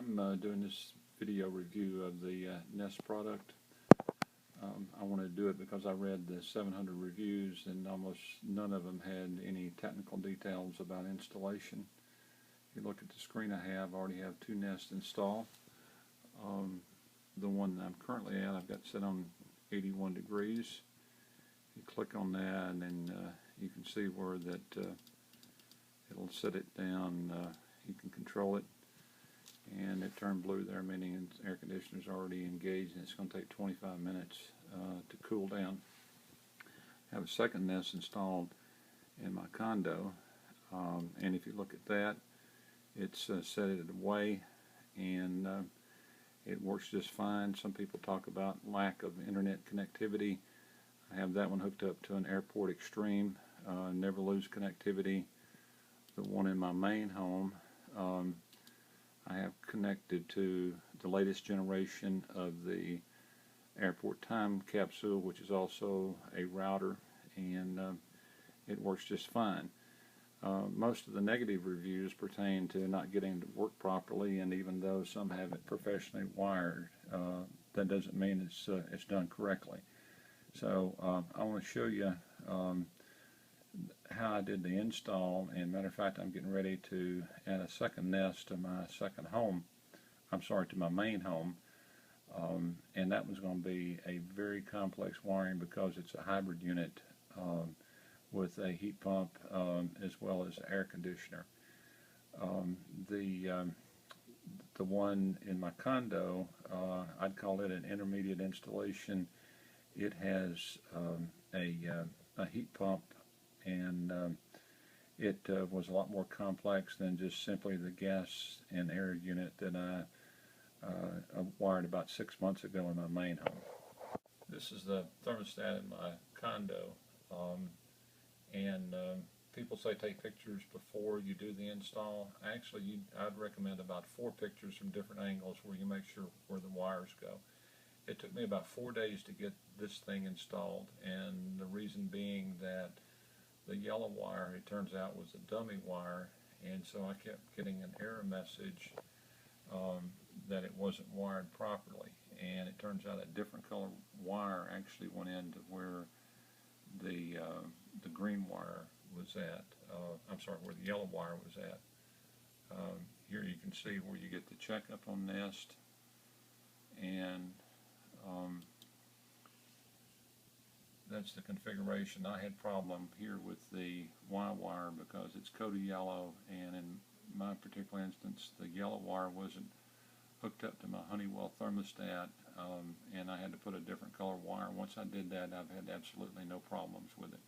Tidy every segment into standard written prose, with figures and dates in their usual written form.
I'm doing this video review of the Nest product. I wanted to do it because I read the 700 reviews and almost none of them had any technical details about installation. If you look at the screen I already have two Nests installed. The one I'm currently at, I've got set on 81 degrees. You click on that and then you can see where that it'll set it down. You can control it. And it turned blue there, meaning the air conditioner is already engaged, and it's going to take 25 minutes to cool down. I have a second Nest installed in my condo, and if you look at that, it's set it away, and it works just fine. Some people talk about lack of internet connectivity. I have that one hooked up to an Airport Extreme, never lose connectivity. The one in my main home, I have connected to the latest generation of the Airport Time Capsule, which is also a router, and it works just fine. Most of the negative reviews pertain to not getting it to work properly, and even though some have it professionally wired, that doesn't mean it's done correctly. So I want to show you how I did the install, and matter of fact, I'm getting ready to add a second Nest to my second home. I'm sorry, to my main home, and that was going to be a very complex wiring because it's a hybrid unit with a heat pump as well as air conditioner. The one in my condo, I'd call it an intermediate installation. It has a heat pump, and it was a lot more complex than just simply the gas and air unit that I wired about 6 months ago in my main home. This is the thermostat in my condo, and people say take pictures before you do the install. Actually, I'd recommend about 4 pictures from different angles where you make sure where the wires go. It took me about 4 days to get this thing installed, and the reason being that the yellow wire, it turns out, was a dummy wire, and so I kept getting an error message that it wasn't wired properly. And it turns out a different color wire actually went into where the green wire was at. I'm sorry, where the yellow wire was at. Here you can see where you get the checkup on Nest, and that's the configuration. I had problem here with the Y wire because it's coated yellow, and in my particular instance, the yellow wire wasn't hooked up to my Honeywell thermostat, and I had to put a different color wire. Once I did that, I've had absolutely no problems with it.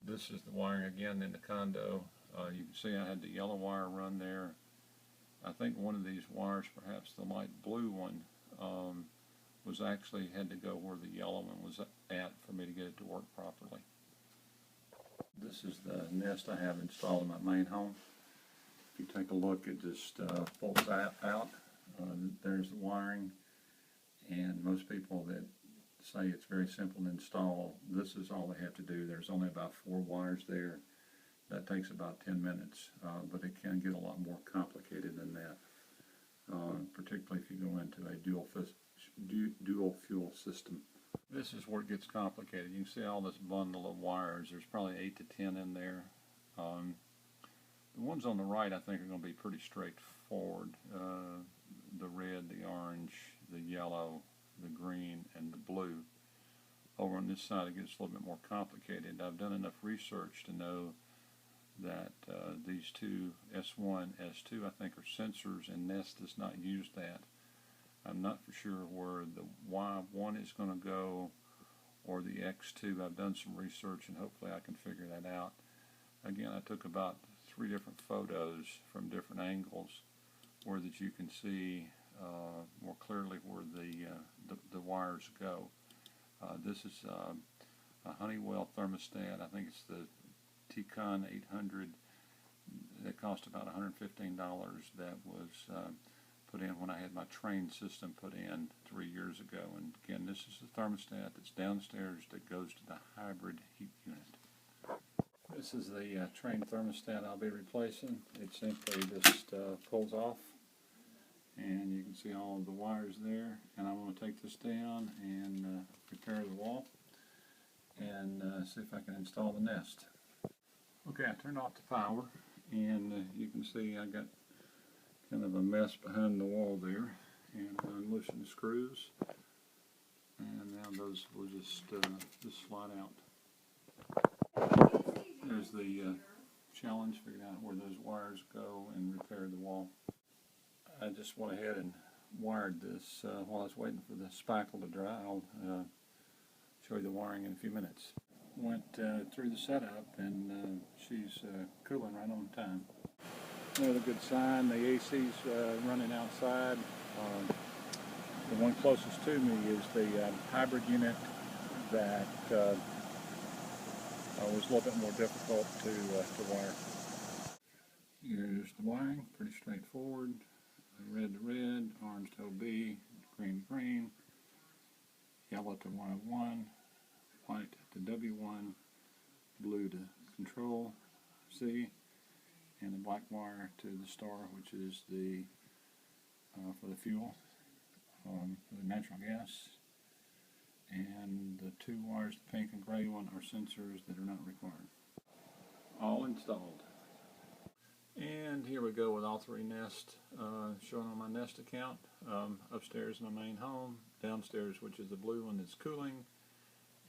This is the wiring again in the condo. You can see I had the yellow wire run there. I think one of these wires, perhaps the light blue one, was actually had to go where the yellow one was at for me to get it to work properly. This is the Nest I have installed in my main home. If you take a look, it just folds out. There's the wiring, and most people that say it's very simple to install, this is all they have to do. There's only about 4 wires there. That takes about 10 minutes, but it can get a lot more complicated than that, particularly if you go into a dual fuel system. This is where it gets complicated. You can see all this bundle of wires. There's probably 8 to 10 in there. The ones on the right I think are going to be pretty straightforward. The red, the orange, the yellow, the green, and the blue. Over on this side it gets a little bit more complicated. I've done enough research to know that these two, S1, S2, I think are sensors, and Nest does not use that. I'm not for sure where the Y1 is going to go or the X2. I've done some research and hopefully I can figure that out. Again, I took about 3 different photos from different angles where that you can see more clearly where the wires go. This is a Honeywell thermostat. I think it's the T-Con 800 that cost about $115. That was put in when I had my Trane system put in 3 years ago. And again, this is the thermostat that's downstairs that goes to the hybrid heat unit. This is the Trane thermostat I'll be replacing. It simply just pulls off, and you can see all of the wires there. And I want to take this down and repair the wall and see if I can install the Nest. Okay, I turned off the power, and you can see I got kind of a mess behind the wall there, and I loosened the screws, and now those will just slide out. There's the challenge, figuring out where those wires go and repair the wall. I just went ahead and wired this while I was waiting for the spackle to dry. I'll show you the wiring in a few minutes. Went through the setup, and she's cooling right on time. Another good sign, the AC's running outside. The one closest to me is the hybrid unit that was a little bit more difficult to wire. Here's the wiring, pretty straightforward. Red to red, orange to OB, green to green, yellow to 101, white to W1, blue to control C, and the black wire to the star, which is the for the fuel, for the natural gas. And the two wires, the pink and gray one, are sensors that are not required. All installed. And here we go with all three Nest showing on my Nest account. Upstairs in my main home, downstairs, which is the blue one that's cooling,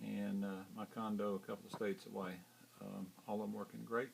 and my condo a couple of states away. All of them working great.